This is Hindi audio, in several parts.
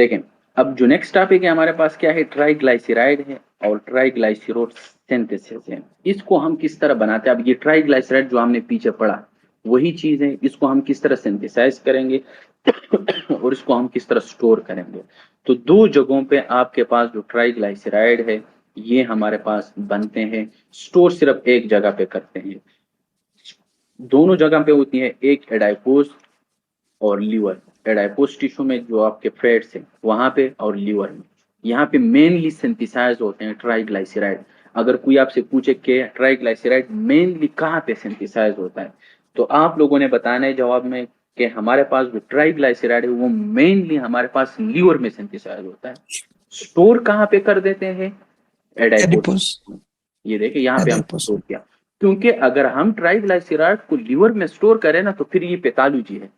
देखें, अब जो नेक्स्ट टॉपिक है हमारे पास क्या है, ट्राइग्लाइसराइड है और ट्राइग्लाइसरोड सिंथेसिस है। इसको हम किस तरह बनाते हैं, अब ये ट्राइग्लाइसराइड जो हमने पीछे पढ़ा वही चीज है, इसको हम किस तरह सिंथेसाइज करेंगे और इसको हम किस तरह स्टोर करेंगे। तो दो जगहों पे आपके पास जो ट्राइग्लाइसराइड है ये हमारे पास बनते हैं, स्टोर सिर्फ एक जगह पे करते हैं। दोनों जगह पे होती है, एक एडाइपोज और लीवर। एडाइपोज टिश्यू में जो आपके फैट्स हैं वहां पे, और लीवर में, यहाँ पे मेनली सिंथेसाइज होते हैं ट्राइग्लाइसराइड। अगर कोई आपसे पूछे कि ट्राइग्लाइसराइड मेनली कहाँ पे सिंथेसाइज होता है, तो आप लोगों ने बताना है जवाब में कि हमारे पास जो ट्राइग्लाइसराइड है वो मेनली हमारे पास लीवर में सिंथेसाइज होता है। स्टोर कहाँ पे कर देते हैं, एडाइपोज। एडिपोस। ये देखिए यहाँ पे हम एडिपोस। स्टोर किया, क्योंकि अगर हम ट्राइग्लाइसराइड को लीवर में स्टोर करें ना तो फिर ये पैथोलॉजी है,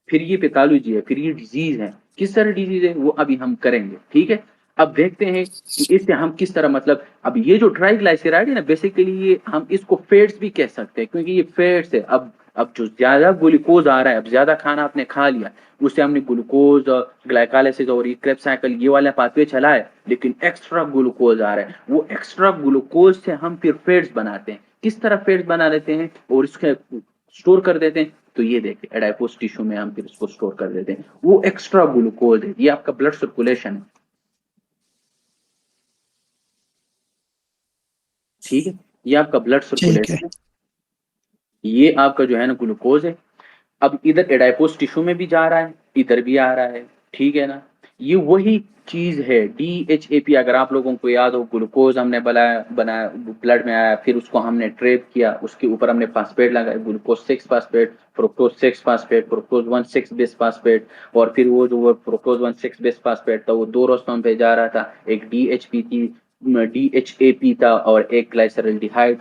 फिर ये पैथोलॉजी है, फिर ये डिजीज है। किस तरह डिजीज है वो अभी हम करेंगे, ठीक है। अब देखते हैं कि इससे हम किस तरह, मतलब अब ये जो ट्राइग्लाइसराइड है ना, बेसिकली ये हम इसको फैट्स भी कह सकते हैं, क्योंकि ये फैट्स है। अब जो ज्यादा ग्लूकोज आ रहा है, अब ज्यादा खाना आपने खा लिया, उससे हमने ग्लूकोज और ग्लाइकोलाइसिस और ये क्रेब्स साइकिल ये वाला पाथवे चला है, लेकिन एक्स्ट्रा ग्लूकोज आ रहा है, वो एक्स्ट्रा ग्लूकोज से हम फिर फैट्स बनाते हैं। किस तरह फैट्स बना लेते हैं और इसके स्टोर कर देते हैं, तो ये देखिए एडाइपोज टिश्यू में हम फिर इसको स्टोर कर देते हैं। वो एक्स्ट्रा ग्लूकोज है, ये आपका ब्लड सर्कुलेशन है, ठीक है। ये आपका ब्लड ठीक है। सर्कुलेशन है, ये आपका जो है ना ग्लूकोज है। अब इधर एडाइपोज टिश्यू में भी जा रहा है, इधर भी आ रहा है, ठीक है ना। ये वही चीज है DHAP। अगर आप लोगों को याद हो, ग्लूकोज हमने बनाया बनाया ब्लड में आया, फिर उसको हमने ट्रेप किया, उसके ऊपर हमने फास्फेट लगाया, glucose 6 phosphate, fructose 6 phosphate, fructose 1 6 base phosphate. और फिर वो जो फ्रुक्टोज 1 6 बेस फास्फेट था वो दो रास्तों पे जा रहा था, एक DHAP था और एक ग्लाइसरल्डिहाइड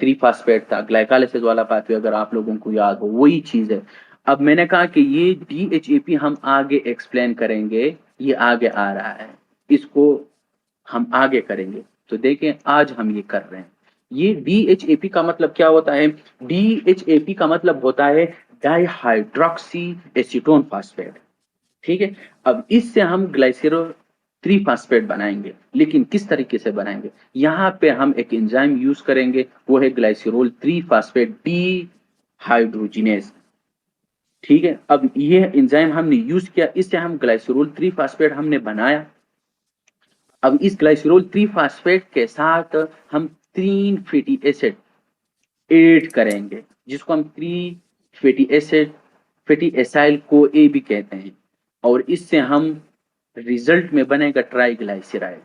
3 फास्फेट था, ग्लाइकोलाइसिस वाला पाथवे, अगर आप लोगों को याद हो वही चीज है। अब मैंने कहा कि ये DHAP हम आगे एक्सप्लेन करेंगे, ये आगे आ रहा है, इसको हम आगे करेंगे। तो देखें आज हम ये कर रहे हैं। ये DHAP का मतलब क्या होता है, DHAP का मतलब होता है डाइहाइड्रोक्सी एसीटोन फास्फेट, ठीक है। अब इससे हम ग्लाइसेरो 3 फास्फेट बनाएंगे, लेकिन किस तरीके से बनाएंगे, यहाँ पे हम एक एंजाइम यूज करेंगे, वो है ग्लाइसिरोल 3 फास्फेट डी हाइड्रोजिनेज, ठीक है। अब ये एंजाइम हमने यूज किया, इससे हम ग्लाइसिरोल 3 फास्फेट हमने बनाया। अब इस ग्लाइसिरोल 3 फास्फेट के साथ हम 3 फैटी एसिड ऐड करेंगे, जिसको हम 3 फैटी एसिड, फैटी एसाइल को ए भी कहते हैं, और इससे हम रिजल्ट में बनेगा ट्राइग्लाइसराइड,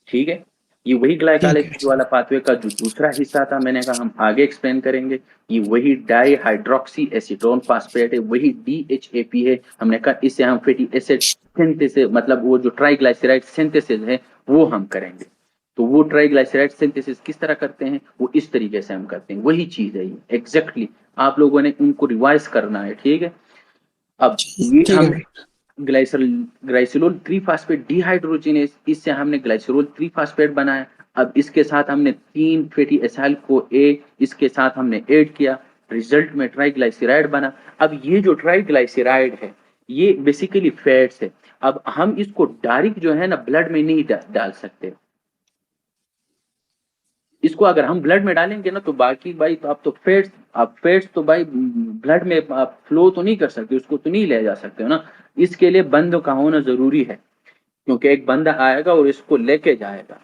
ठीक है। ये वही ठीक है। ग्लाइकोलाइसिस वाला पाथवे का जो दूसरा हिस्सा था, मैंने कहा हम आगे एक्सप्लेन करेंगे। ये वही डाई हाइड्रोक्सी एसीटोन फास्फेट है, वही DHAP है। हमने कहा इससे हम फैटी एसिड सिंथेसिस, मतलब वो जो ट्राइग्लाइसराइड सिंथेसिस है वो हम करेंगे। तो वो ट्राइग्लाइसराइड सिंथेसिस किस तरह करते हैं, वो इस तरीके से हम करते हैं, वही चीज है ये एग्जैक्टली। आप लोगों ने उनको रिवाइज करना है, ठीक है। अब ये ठीक है हमने भाई। ग्लाइसिलोल 3 फास्फेट डिहाइड्रोजिनेज, इससे हमने ग्लाइसिरोल 3 फास्फेट बनाया। अब इसके साथ हमने 3 फैटी एसाइल को इसके साथ हमने ऐड किया, रिजल्ट में ट्राइग्लाइसराइड बना। अब ये जो ट्राइग्लाइसराइड है ये बेसिकली फैट्स है। अब हम इसको डायरेक्ट जो है ना ब्लड में नहीं डाल सकते, इसको अगर हम ब्लड में डालेंगे ना तो बाकी भाई, तो आप फैट्स तो भाई ब्लड में आप फ्लो तो नहीं कर सकते, उसको तो नहीं ले जा सकते हो ना। इसके लिए बंद का होना जरूरी है, क्योंकि एक बंदा आएगा और इसको लेके जाएगा,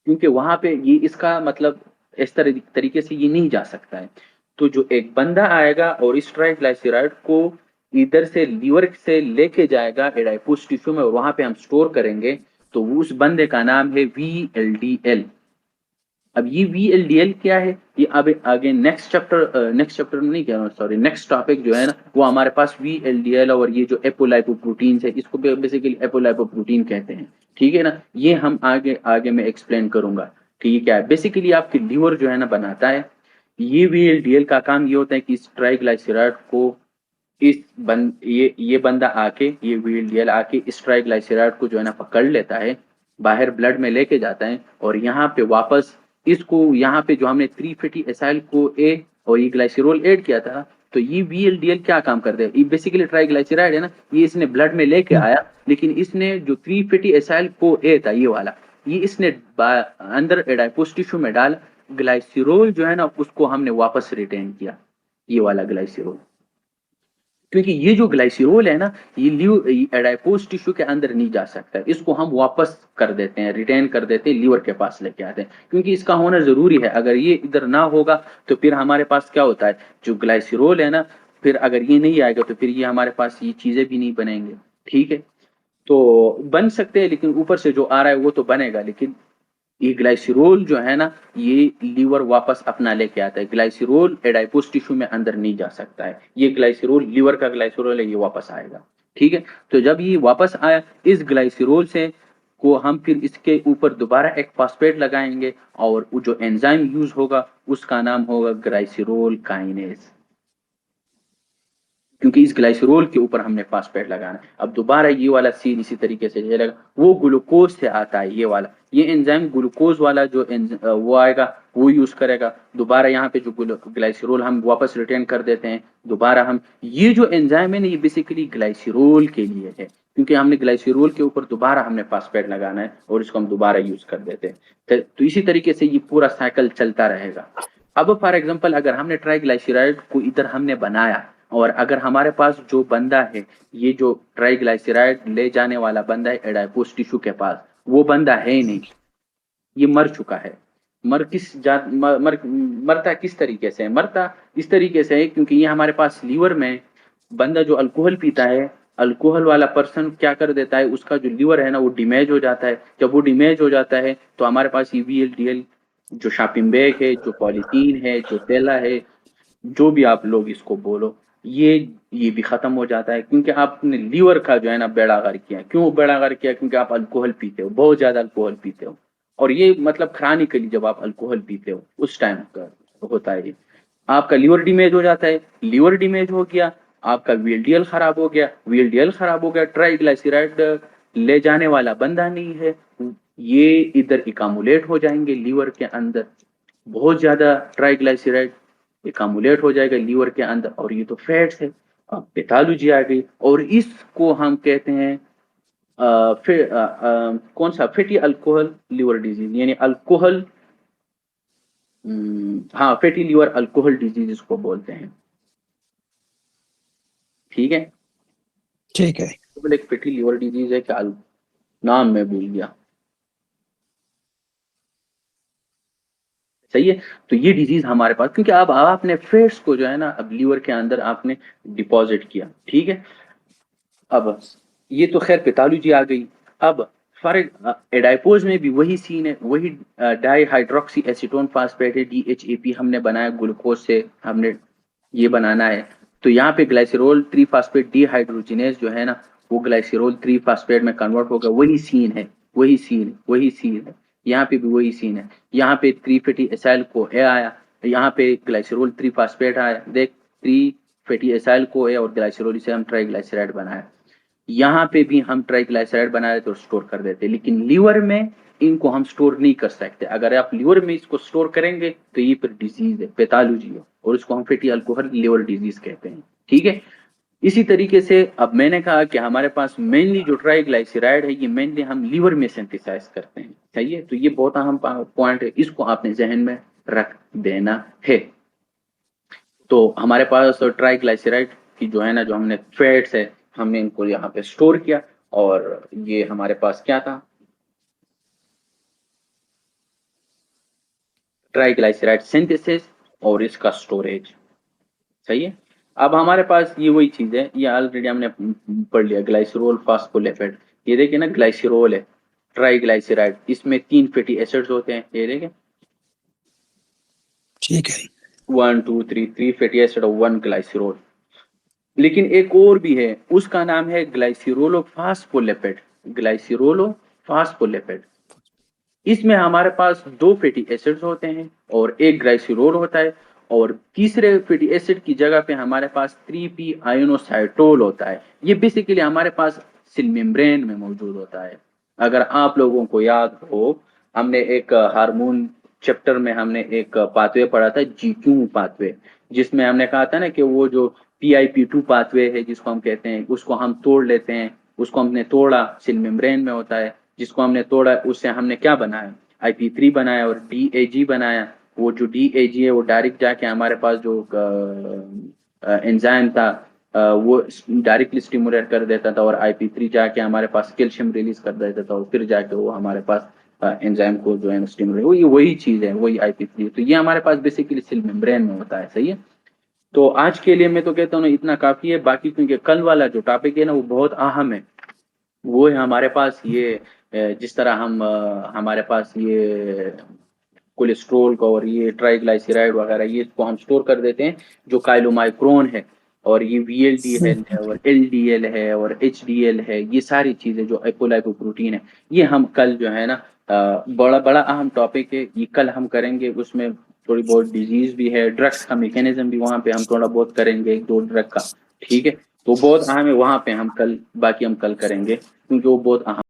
क्योंकि वहां पे ये इसका मतलब इस तरीके से ये नहीं जा सकता है। तो जो एक बंदा आएगा और इस ट्राइग्लाइसराइड को इधर से लीवर से लेके जाएगा एडाइपोज टिश्यू में, और वहां पे हम स्टोर करेंगे, तो उस बंदे का नाम है VLDL। अब ये VLDL क्या है, ये अब आगे नेक्स्ट चैप्टर में नहीं कह रहा हूँ, सॉरी, नेक्स्ट टॉपिक जो है ना वो हमारे पास VLDL और ये जो एपोलाइपोप्रोटीन है, इसको बेसिकली एपोलाइपोप्रोटीन कहते हैं, ठीक है ना। ये हम आगे आगे में एक्सप्लेन करूंगा कि ये क्या है। बेसिकली आपकी लीवर जो है ना बनाता है, ये VLDL का काम ये होता है कि इस ट्राइग्लाइसराइड को ये बंदा आके, ये VLDL आके इस ट्राइग्लाइसराइड को जो है ना पकड़ लेता है, बाहर ब्लड में लेके जाता है, और यहाँ पे वापस इसको, यहाँ पे जो हमने 3 फैटी एसाइल को ए और ये ग्लाइसिरोल ऐड किया था, तो ये VLDL क्या काम करते हैं, ये बेसिकली ट्राइग्लाइसराइड है ना, ये इसने ब्लड में लेके आया, लेकिन इसने जो 3 फैटी एसाइल को ए था ये वाला, ये इसने अंदर एडाइपोस टिश्यू में डाला, ग्लाइसिरोल जो है ना उसको हमने वापस रिटेन किया, ये वाला ग्लाइसिरोल। क्योंकि ये जो ग्लाइसिरोल है ना, ये एडाइपोस टिश्यू के अंदर नहीं जा सकता, इसको हम वापस कर देते हैं, रिटेन कर देते हैं, लीवर के पास लेके आते हैं, क्योंकि इसका होना जरूरी है। अगर ये इधर ना होगा तो फिर हमारे पास क्या होता है, जो ग्लाइसिरोल है ना, फिर अगर ये नहीं आएगा तो फिर ये हमारे पास ये चीजें भी नहीं बनेंगे। ठीक है, तो बन सकते हैं, लेकिन ऊपर से जो आ रहा है वो तो बनेगा, लेकिन ये ग्लाइसिरोल जो है ना, ये लीवर वापस अपना लेके आता है, ग्लाइसिरोल एडाइपोस टिश्यू में अंदर नहीं जा सकता है, ये ग्लाइसिरोल लीवर का ग्लाइसिरोल है, ये वापस आएगा। ठीक है, तो जब ये वापस आया, इस ग्लाइसिरोल से को हम फिर इसके ऊपर दोबारा एक फॉस्फेट लगाएंगे, और वो जो एंजाइम यूज होगा उसका नाम होगा ग्लाइसिरोल काइनेज, क्योंकि इस ग्लाइसरोल के ऊपर हमने फास्फेट लगाना है। अब दोबारा ये वाला सीन इसी तरीके से चलेगा, वो ग्लूकोज से आता है ये वाला, ये एंजाइम ग्लूकोज वाला जो वो आएगा वो यूज करेगा, दोबारा यहाँ पे जो ग्लाइसरोल हम वापस रिटर्न कर देते हैं, दोबारा हम ये जो एंजाइम है ना, ये बेसिकली ग्लाइसरोल के लिए है, क्योंकि हमने ग्लाइसरोल के ऊपर दोबारा हमने फास्फेट लगाना है और इसको हम दोबारा यूज कर देते हैं। तो इसी तरीके से ये पूरा साइकिल चलता रहेगा। अब फॉर एग्जाम्पल अगर हमने ट्राइग्लाइसराइड को इधर हमने बनाया, और अगर हमारे पास जो बंदा है, ये जो ट्राइग्लाइसराइड ले जाने वाला बंदा है एडाइपोस टिश्यू के पास, वो बंदा है ही नहीं, ये मर चुका है। मर किस जात मरता किस तरीके से है, मरता इस तरीके से है क्योंकि ये हमारे पास लीवर में बंदा जो अल्कोहल पीता है, अल्कोहल वाला पर्सन क्या कर देता है, उसका जो लीवर है ना वो डिमेज हो जाता है। जब वो डिमेज हो जाता है तो हमारे पास VLDL, जो शॉपिंग बैग है, जो पॉलीथीन है, जो तेला है, जो भी आप लोग इसको बोलो, ये ये भी खत्म हो जाता है, क्योंकि आपने लीवर का जो है ना बेड़ा गर्क किया। क्यों बेड़ा गर्क किया? क्योंकि आप अल्कोहल पीते हो, बहुत ज्यादा अल्कोहल पीते हो, और ये मतलब क्रानिकली जब आप अल्कोहल पीते हो उस टाइम का होता है ये। आपका लीवर डिमेज हो जाता है, लीवर डिमेज हो गया, आपका VLDL खराब हो गया, VLDL खराब हो गया, ट्राइग्लाइसराइड ले जाने वाला बंदा नहीं है, ये इधर इकामुलेट हो जाएंगे लीवर के अंदर, बहुत ज्यादा ट्राइग्लाइसराइड एकामुलेट हो जाएगा लीवर के अंदर, और ये तो फैट्स है। अब पैथोलॉजी आ गई, और इसको हम कहते हैं कौन सा, फैटी अल्कोहल लिवर डिजीज, यानी अल्कोहल, हाँ फैटी लिवर अल्कोहल डिजीज इसको बोलते हैं। ठीक है, ठीक है। तो एक फैटी लिवर डिजीज है, क्या नाम मैं भूल गया। सही है, तो ये डिजीज हमारे पास, क्योंकि अब आपने फैट्स को जो है ना अब लीवर के अंदर आपने डिपॉजिट किया। ठीक है, अब ये तो खैर पैथोलॉजी आ गई। अब फॉर एडाइपोज में भी वही सीन है, वही डाई हाइड्रोक्सी एसीटोन फास्फेट है, DHAP हमने बनाया, ग्लूकोज से हमने ये बनाना है। तो यहाँ पे ग्लाइसरोल 3 फास्फेट डीहाइड्रोजिनेज जो है ना, वो ग्लाइसरोल 3 फास्फेट में कन्वर्ट होगा, वही सीन है, वही सीन है। यहाँ पे भी वही सीन है, यहाँ पे 3 फैटी एसाइल को ए आया, यहाँ पे ग्लाइसरोल 3 फास्फेट आया, देख 3 फैटी एसाइल को ए और ग्लाइसरोल से हम ट्राइग्लाइसराइड बनाया। यहाँ पे भी हम ट्राइग्लाइसराइड बनाए तो स्टोर कर देते, लेकिन लीवर में इनको हम स्टोर नहीं कर सकते। अगर आप लीवर में इसको स्टोर करेंगे तो ये फिर डिजीज है, पैथोलॉजी है, और इसको हम फैटी अल्कोहल लीवर डिजीज कहते हैं। ठीक है, इसी तरीके से अब मैंने कहा कि हमारे पास मेनली जो ट्राइग्लाइसराइड है, ये मेनली हम लीवर में सिंथेसाइज करते हैं। सही है, तो ये बहुत अहम पॉइंट है, इसको आपने जहन में रख देना है। तो हमारे पास ट्राइग्लाइसराइड की जो है ना, जो हमने फैट्स है, हमने इनको यहाँ पे स्टोर किया, और ये हमारे पास क्या था, ट्राइग्लाइसराइड सिंथेसिस और इसका स्टोरेज। सही है, अब हमारे पास ये वही चीज है, ये ऑलरेडी हमने पढ़ लिया, ग्लाइसरोल फास्फोलिपिड। ये देखिए ना, ग्लाइसरोल है, ट्राइग्लाइसराइड, इसमें 3 फैटी एसिड्स होते हैं, ये देखिए, ठीक है। 1 2 3, 3 फैटी एसिड और 1 ग्लाइसरोल। लेकिन एक और भी है, उसका नाम है ग्लाइसिरोलो फास्फोलिपिड, ग्लाइसिरोलो फास्फोलिपिड। इसमें हमारे पास 2 फैटी एसिड्स होते हैं और एक ग्लाइसिरोल होता है, और तीसरे फैटी एसिड की जगह पे हमारे पास 3p आयोनोसाइटोल होता है। ये बेसिकली हमारे पास सेल मेम्ब्रेन में मौजूद होता है। अगर आप लोगों को याद हो, हमने एक हार्मोन चैप्टर में हमने एक पाथवे पढ़ा था, GQ पाथवे, जिसमें हमने कहा था ना कि वो जो PIP2 पाथवे है जिसको हम कहते हैं, उसको हम तोड़ लेते हैं, उसको हमने तोड़ा, सेल मेम्ब्रेन में होता है, जिसको हमने तोड़ा उससे हमने क्या बनाया, IP3 बनाया और DAG बनाया। वो जो DAG है वो डायरेक्ट जाके हमारे पास जो एंजाइम था वो डायरेक्टली स्टिमुलेट कर देता था, और IP3 जाके हमारे पास कैल्शियम रिलीज कर देता था, और फिर जाके वो हमारे पास एंजाइम को जो है स्टिमुलेट, वही चीज है, वही IP3। तो ये हमारे पास बेसिकली सेल मेम्ब्रेन में होता है, सही है। तो आज के लिए मैं तो कहता हूँ ना इतना काफी है, बाकी क्योंकि कल वाला जो टॉपिक है ना वो बहुत अहम है। वो है हमारे पास ये जिस तरह हम हमारे पास ये कोलेस्ट्रोल का और ये ट्राइग्लाइसराइड वगैरह ये इसको हम स्टोर कर देते हैं, जो काइलोमाइक्रोन है, और ये VLDL है और LDL है और HDL है, ये सारी चीजें जो एपोलाइपोप्रोटीन है, ये हम कल जो है ना बड़ा बड़ा अहम टॉपिक है, ये कल हम करेंगे। उसमें थोड़ी बहुत डिजीज भी है, ड्रग्स का मैकेनिज्म भी वहां पे हम थोड़ा बहुत करेंगे, एक दो ड्रग का, ठीक है। तो बहुत अहम है, वहां पे हम कल, बाकी हम कल करेंगे क्योंकि वो बहुत अहम